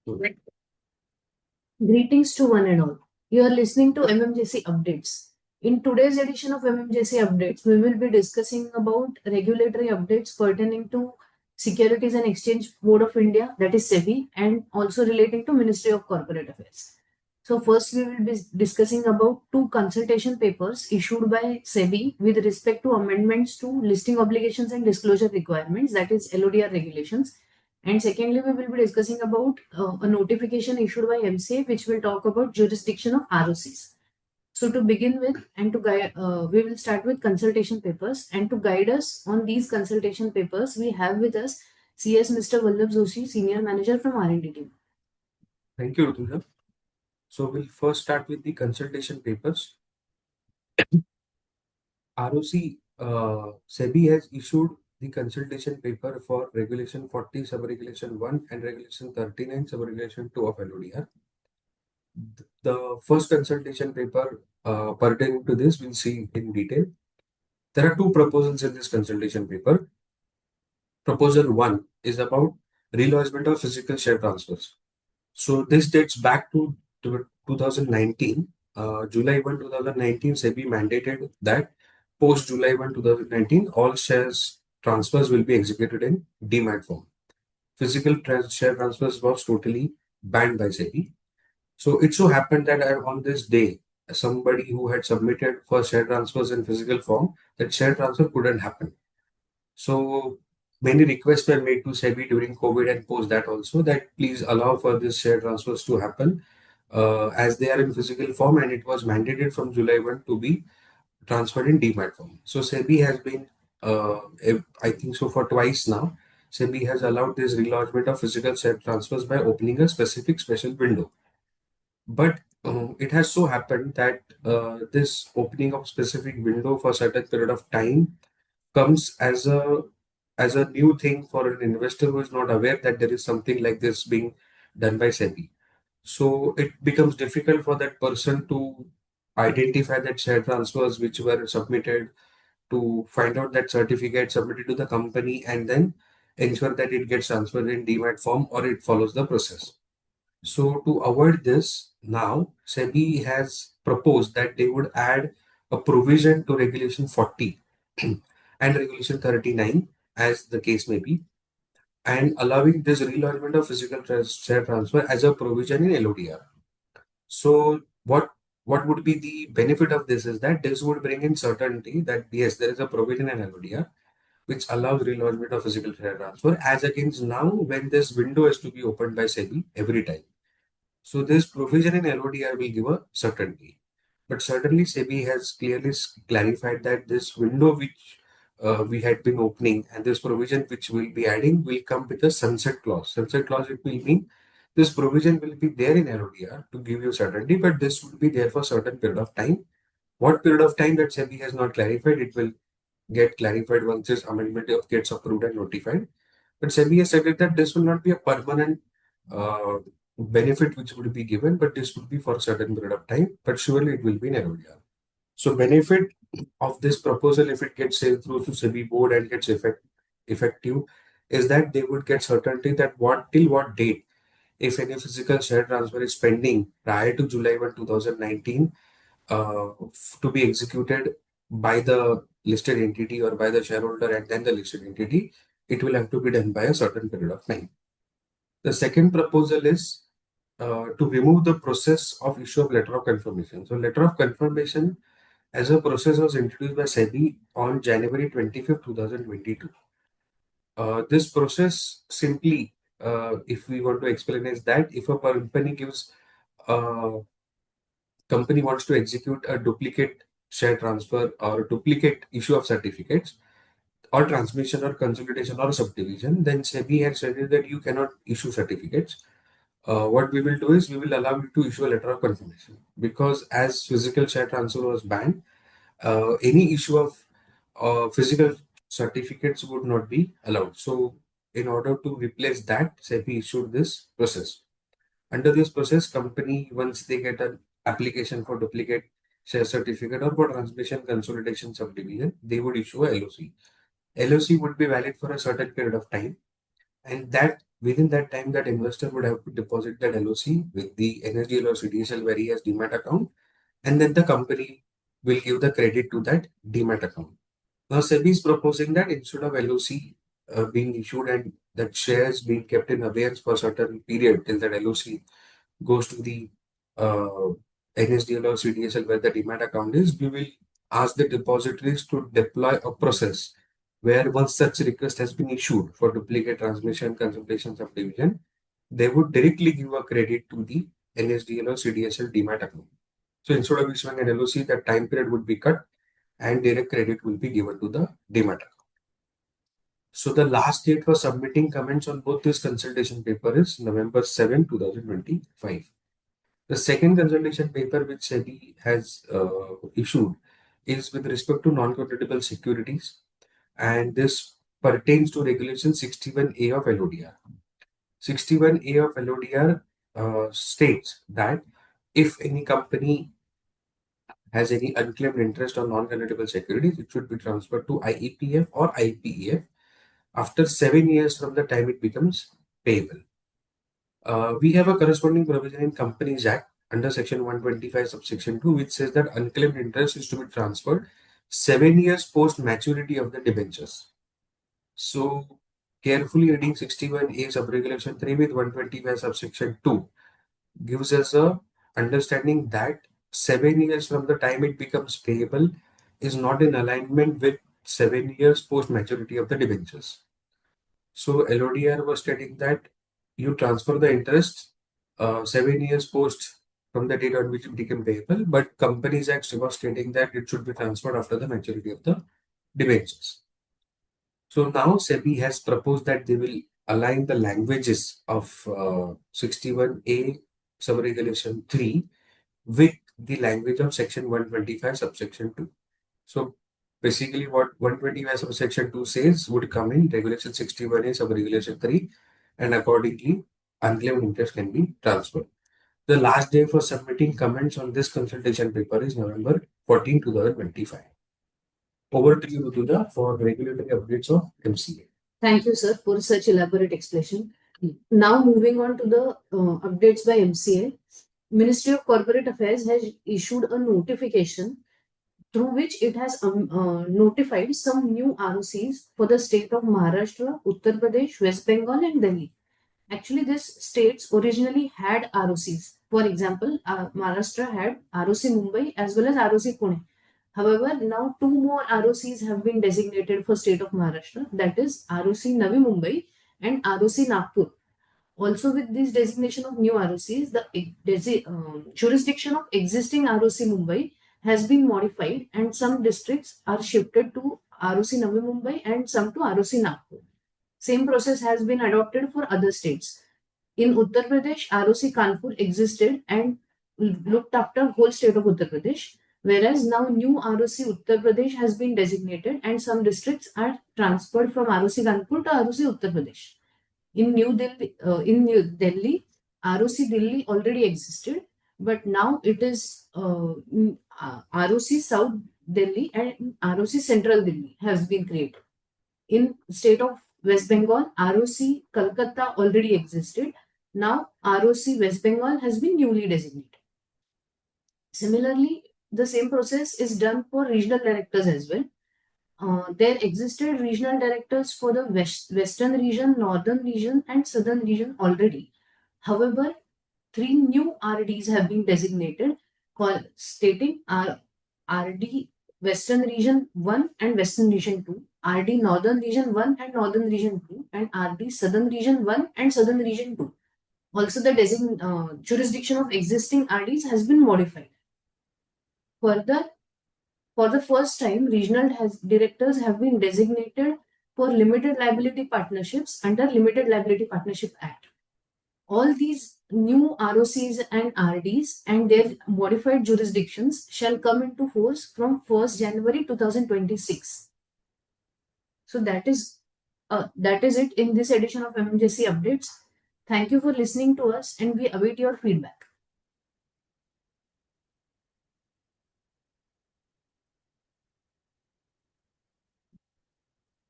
Right. Greetings to one and all. You are listening to MMJC Updates. In today's edition of MMJC Updates, we will be discussing about regulatory updates pertaining to Securities and Exchange Board of India, that is SEBI, and also relating to Ministry of Corporate Affairs. So first we will be discussing about two consultation papers issued by SEBI with respect to amendments to listing obligations and disclosure requirements, that is LODR regulations. And secondly, we will be discussing about a notification issued by MCA, which will talk about jurisdiction of ROCs. So to begin with, and to guide, we will start with consultation papers. And to guide us on these consultation papers, we have with us CS Mr. Vallabh Joshi, Senior Manager from R&D team. Thank you, Rutuja. So we'll first start with the consultation papers. ROC SEBI has issued the consultation paper for Regulation 40 Sub-Regulation 1 and Regulation 39 Sub-Regulation 2 of LODR. The first consultation paper pertaining to this we'll see in detail. There are two proposals in this consultation paper. Proposal 1 is about relodgement of physical share transfers. So this dates back to 2019. July 1, 2019, SEBI mandated that post July 1, 2019, all shares transfers will be executed in demat form. Physical share transfers was totally banned by SEBI. So it so happened that on this day, somebody who had submitted for share transfers in physical form, that share transfer couldn't happen. So many requests were made to SEBI during COVID and post that also, that please allow for this share transfers to happen as they are in physical form, and it was mandated from July 1 to be transferred in demat form. So SEBI has been, I think so for twice now, SEBI has allowed this relodgement of physical share transfers by opening a specific special window. But it has so happened that this opening of specific window for certain period of time comes as a new thing for an investor who is not aware that there is something like this being done by SEBI. So it becomes difficult for that person to identify that share transfers which were submitted, to find out that certificate submitted to the company, and then ensure that it gets transferred in demat form or it follows the process. So to avoid this, now SEBI has proposed that they would add a provision to Regulation 40 and Regulation 39, as the case may be, and allowing this relodgement of physical share transfer as a provision in LODR. So what would be the benefit of this is that this would bring in certainty that yes, there is a provision in LODR which allows relodgement of physical share transfer, as against now when this window is to be opened by SEBI every time. So this provision in LODR will give a certainty. But certainly SEBI has clearly clarified that this window which we had been opening and this provision which we'll be adding will come with a sunset clause. Sunset clause, it will mean this provision will be there in LODR to give you certainty, but this will be there for a certain period of time. What period of time that SEBI has not clarified, it will get clarified once this amendment gets approved and notified. But SEBI has said that this will not be a permanent uh, benefit which would be given, but this would be for a certain period of time, but surely it will be in LODR. So benefit of this proposal, if it gets sailed through to SEBI board and gets effective, is that they would get certainty that till what date, if any physical share transfer is pending prior to July 1, 2019, to be executed by the listed entity or by the shareholder and then the listed entity, it will have to be done by a certain period of time. The second proposal is to remove the process of issue of letter of confirmation. So letter of confirmation as a process was introduced by SEBI on January 25th, 2022. This process simply, if we want to explain, is that if a company wants to execute a duplicate share transfer or duplicate issue of certificates or transmission or consolidation or subdivision, then SEBI has said that you cannot issue certificates. What we will do is we will allow you to issue a letter of confirmation, because as physical share transfer was banned, any issue of physical certificates would not be allowed. So in order to replace that, SEBI issued this process. Under this process, company, once they get an application for duplicate share certificate or for transmission consolidation subdivision, they would issue a LOC. LOC would be valid for a certain period of time, and that Within that time, that investor would have to deposit that LOC with the NSDL or CDSL where he has demat account, and then the company will give the credit to that demat account. Now, SEBI is proposing that instead of LOC being issued and that shares being kept in abeyance for a certain period till that LOC goes to the uh, NSDL or CDSL where the demat account is, we will ask the depositories to deploy a process where once such request has been issued for duplicate transmission, consultation, subdivision, they would directly give a credit to the NSDL or CDSL demat account. So instead of issuing an LOC, that time period would be cut and direct credit will be given to the demat account. So the last date for submitting comments on both this consultation paper is November 7, 2025. The second consultation paper which SEBI has issued is with respect to non-convertible securities, and this pertains to Regulation 61A of LODR. 61A of LODR states that if any company has any unclaimed interest on non-convertible securities, it should be transferred to IEPF or IPEF after 7 years from the time it becomes payable. We have a corresponding provision in Companies Act under Section 125 subsection 2 which says that unclaimed interest is to be transferred 7 years post maturity of the debentures. So carefully reading 61A subregulation 3 with 125 subsection 2 gives us a understanding that 7 years from the time it becomes payable is not in alignment with 7 years post maturity of the debentures. So LODR was stating that you transfer the interest 7 years post from the date on which it became payable, but Companies Act was stating that it should be transferred after the maturity of the debentures. So now SEBI has proposed that they will align the languages of 61A subregulation 3 with the language of section 125 subsection 2. So basically what 125 subsection 2 says would come in regulation 61A subregulation 3, and accordingly unclaimed interest can be transferred. The last day for submitting comments on this consultation paper is November 14, 2025. Over to you, Rutuja, for regulatory updates of MCA. Thank you, sir, for such elaborate explanation. Now moving on to the updates by MCA. Ministry of Corporate Affairs has issued a notification through which it has notified some new ROCs for the state of Maharashtra, Uttar Pradesh, West Bengal, and Delhi. Actually, these states originally had ROCs. For example, Maharashtra had ROC Mumbai as well as ROC Pune. However, now two more ROCs have been designated for state of Maharashtra, that is ROC Navi Mumbai and ROC Nagpur. Also, with this designation of new ROCs, the jurisdiction of existing ROC Mumbai has been modified and some districts are shifted to ROC Navi Mumbai and some to ROC Nagpur. Same process has been adopted for other states. In Uttar Pradesh, ROC Kanpur existed and looked after whole state of Uttar Pradesh, whereas now new ROC Uttar Pradesh has been designated and some districts are transferred from ROC Kanpur to ROC Uttar Pradesh. In New Delhi, ROC Delhi already existed, but now it is ROC South Delhi and ROC Central Delhi has been created. In state of West Bengal, ROC Kolkata already existed. Now ROC West Bengal has been newly designated. Similarly, the same process is done for regional directors as well. There existed regional directors for the western region, northern region, and southern region already. However, three new RDs have been designated, stating RD Western Region 1 and Western Region 2, RD Northern Region 1 and Northern Region 2, and RD Southern Region 1 and Southern Region 2. Also, the jurisdiction of existing RDs has been modified. Further, for the first time, regional directors have been designated for limited liability partnerships under Limited Liability Partnership Act. All these new ROCs and RDs and their modified jurisdictions shall come into force from 1st January 2026. So that is it in this edition of MMJC Updates. Thank you for listening to us and we await your feedback.